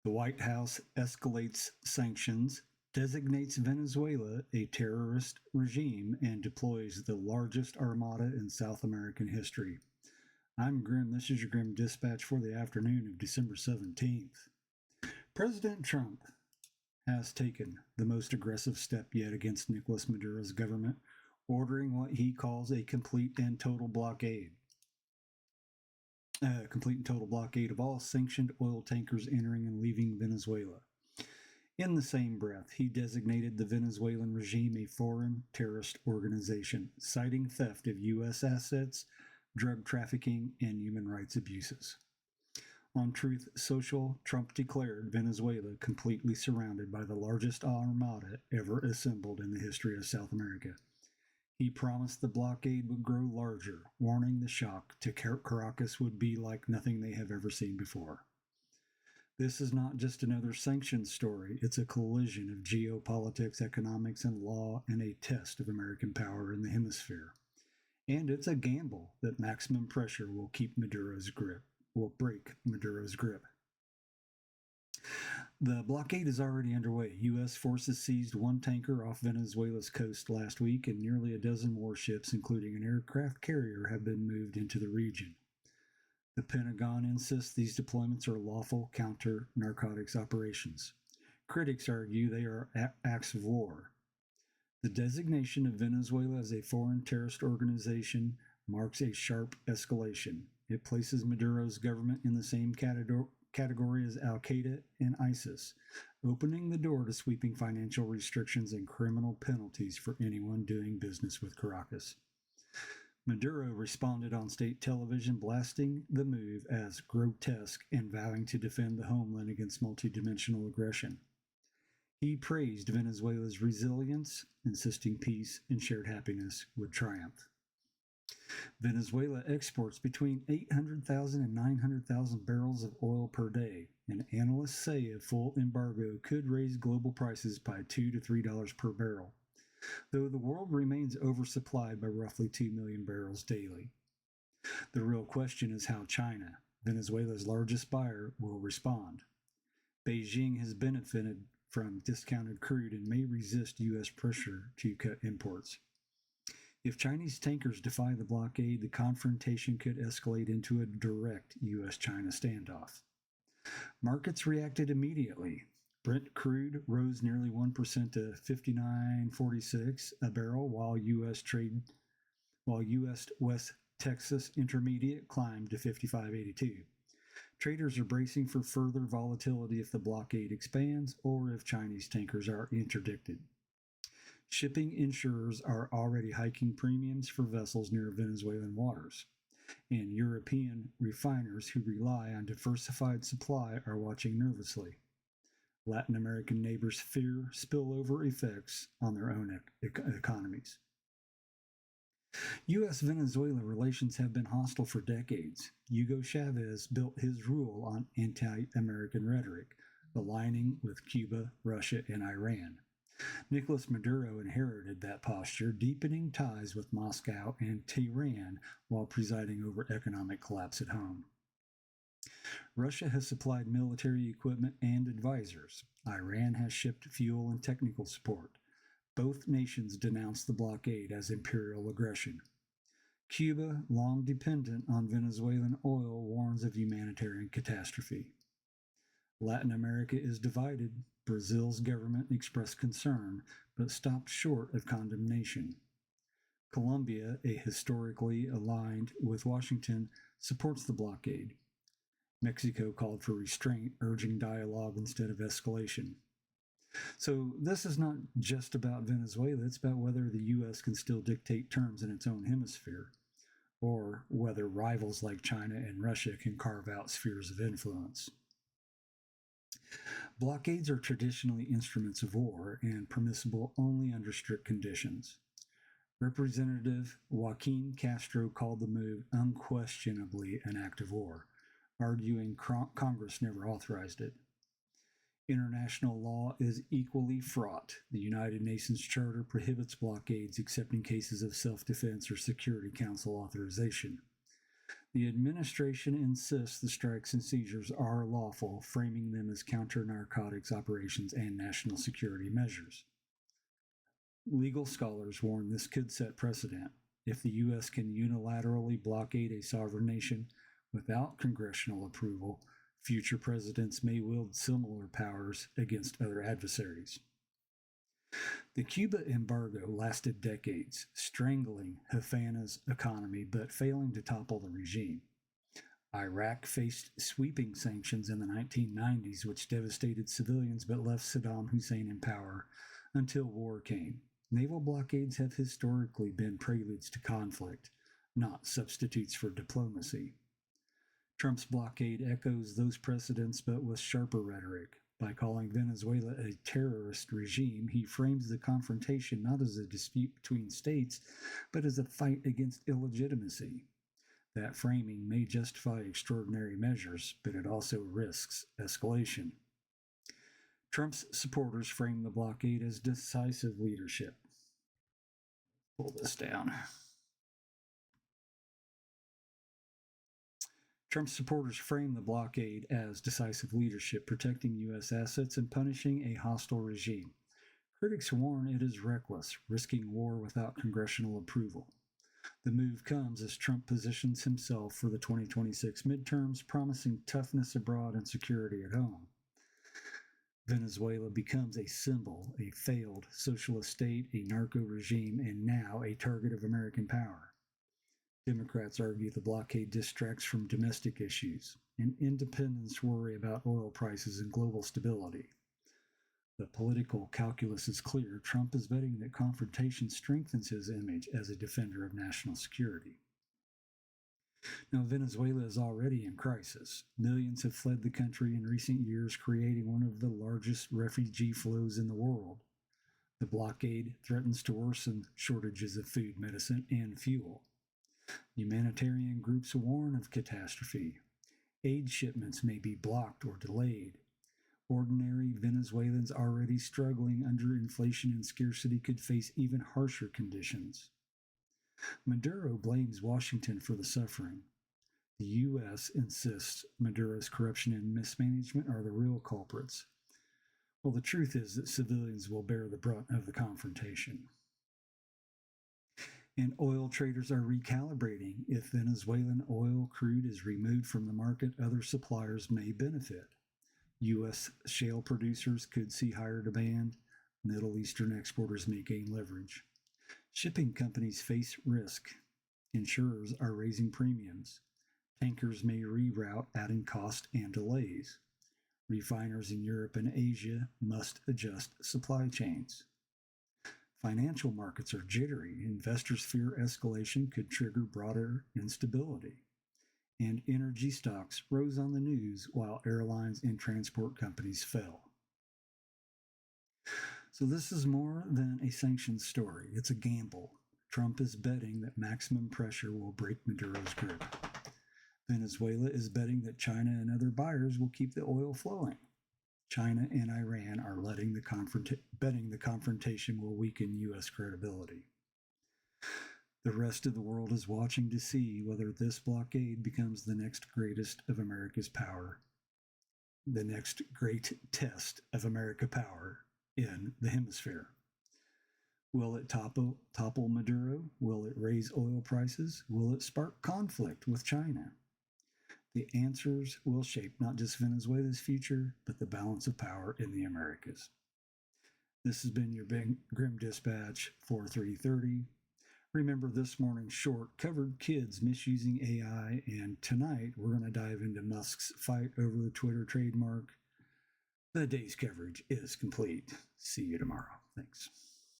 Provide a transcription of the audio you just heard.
The White House escalates sanctions, designates Venezuela a terrorist regime, and deploys the largest armada in South American history. I'm Grim. This is your Grim Dispatch for the afternoon of December 17th. President Trump has taken the most aggressive step yet against Nicolas Maduro's government, ordering what he calls a complete and total blockade. Complete and total blockade of all sanctioned oil tankers entering and leaving Venezuela. In the same breath, he designated the Venezuelan regime a foreign terrorist organization, citing theft of U.S. assets, drug trafficking, and human rights abuses. On Truth Social, Trump declared Venezuela completely surrounded by the largest armada ever assembled in the history of South America. He promised the blockade would grow larger, warning the shock to Caracas would be like nothing they have ever seen before. This is not just another sanctions story, it's a collision of geopolitics, economics, and law, and a test of American power in the hemisphere. And it's a gamble that maximum pressure will break Maduro's grip. The blockade is already underway. U.S. forces seized one tanker off Venezuela's coast last week, and nearly a dozen warships, including an aircraft carrier, have been moved into the region. The Pentagon insists these deployments are lawful counter-narcotics operations. Critics argue they are acts of war. The designation of Venezuela as a foreign terrorist organization marks a sharp escalation. It places Maduro's government in the same category as Al-Qaeda and ISIS, opening the door to sweeping financial restrictions and criminal penalties for anyone doing business with Caracas. Maduro responded on state television, blasting the move as grotesque and vowing to defend the homeland against multidimensional aggression. He praised Venezuela's resilience, insisting peace and shared happiness would triumph. Venezuela exports between 800,000 and 900,000 barrels of oil per day, and analysts say a full embargo could raise global prices by $2 to $3 per barrel, though the world remains oversupplied by roughly 2 million barrels daily. The real question is how China, Venezuela's largest buyer, will respond. Beijing has benefited from discounted crude and may resist U.S. pressure to cut imports. If Chinese tankers defy the blockade, the confrontation could escalate into a direct U.S.-China standoff. Markets reacted immediately. Brent crude rose nearly 1% to $59.46 a barrel, while U.S. West Texas Intermediate climbed to $55.82. Traders are bracing for further volatility if the blockade expands or if Chinese tankers are interdicted. Shipping insurers are already hiking premiums for vessels near Venezuelan waters, and European refiners who rely on diversified supply are watching nervously. Latin American neighbors fear spillover effects on their own economies. U.S.-Venezuela relations have been hostile for decades. Hugo Chavez built his rule on anti-American rhetoric, aligning with Cuba, Russia, and Iran. Nicolas Maduro inherited that posture, deepening ties with Moscow and Tehran while presiding over economic collapse at home. Russia has supplied military equipment and advisors. Iran has shipped fuel and technical support. Both nations denounced the blockade as imperial aggression. Cuba, long dependent on Venezuelan oil, warns of humanitarian catastrophe. Latin America is divided. Brazil's government expressed concern, but stopped short of condemnation. Colombia, a historically aligned with Washington, supports the blockade. Mexico called for restraint, urging dialogue instead of escalation. So this is not just about Venezuela, it's about whether the U.S. can still dictate terms in its own hemisphere, or whether rivals like China and Russia can carve out spheres of influence. Blockades are traditionally instruments of war and permissible only under strict conditions. Representative Joaquin Castro called the move unquestionably an act of war, arguing Congress never authorized it. International law is equally fraught. The United Nations Charter prohibits blockades except in cases of self-defense or Security Council authorization. The administration insists the strikes and seizures are lawful, framing them as counter-narcotics operations and national security measures. Legal scholars warn this could set precedent. If the U.S. can unilaterally blockade a sovereign nation without congressional approval, future presidents may wield similar powers against other adversaries. The Cuba embargo lasted decades, strangling Havana's economy but failing to topple the regime. Iraq faced sweeping sanctions in the 1990s, which devastated civilians but left Saddam Hussein in power until war came. Naval blockades have historically been preludes to conflict, not substitutes for diplomacy. Trump's blockade echoes those precedents but with sharper rhetoric. By calling Venezuela a terrorist regime, he frames the confrontation not as a dispute between states, but as a fight against illegitimacy. That framing may justify extraordinary measures, but it also risks escalation. Trump's supporters frame the blockade as decisive leadership. Pull this down. Trump's supporters frame the blockade as decisive leadership, protecting U.S. assets and punishing a hostile regime. Critics warn it is reckless, risking war without congressional approval. The move comes as Trump positions himself for the 2026 midterms, promising toughness abroad and security at home. Venezuela becomes a symbol, a failed socialist state, a narco regime, and now a target of American power. Democrats argue the blockade distracts from domestic issues, and independents worry about oil prices and global stability. The political calculus is clear. Trump is betting that confrontation strengthens his image as a defender of national security. Now, Venezuela is already in crisis. Millions have fled the country in recent years, creating one of the largest refugee flows in the world. The blockade threatens to worsen shortages of food, medicine, and fuel. Humanitarian groups warn of catastrophe. Aid shipments may be blocked or delayed. Ordinary Venezuelans already struggling under inflation and scarcity could face even harsher conditions. Maduro blames Washington for the suffering. The U.S. insists Maduro's corruption and mismanagement are the real culprits. Well, the truth is that civilians will bear the brunt of the confrontation. And oil traders are recalibrating. If Venezuelan oil crude is removed from the market, other suppliers may benefit. U.S. shale producers could see higher demand. Middle Eastern exporters may gain leverage. Shipping companies face risk. Insurers are raising premiums. Tankers may reroute, adding cost and delays. Refiners in Europe and Asia must adjust supply chains. Financial markets are jittery. Investors fear escalation could trigger broader instability. And energy stocks rose on the news while airlines and transport companies fell. So this is more than a sanctions story. It's a gamble. Trump is betting that maximum pressure will break Maduro's grip. Venezuela is betting that China and other buyers will keep the oil flowing. China and Iran are betting the confrontation will weaken U.S. credibility. The rest of the world is watching to see whether this blockade becomes the next greatest of America's power, the next great test of American power in the hemisphere. Will it topple Maduro? Will it raise oil prices? Will it spark conflict with China? The answers will shape not just Venezuela's future, but the balance of power in the Americas. This has been your Grim Dispatch for 3:30. Remember, this morning's short covered kids misusing AI, and tonight we're going to dive into Musk's fight over the Twitter trademark. The day's coverage is complete. See you tomorrow. Thanks.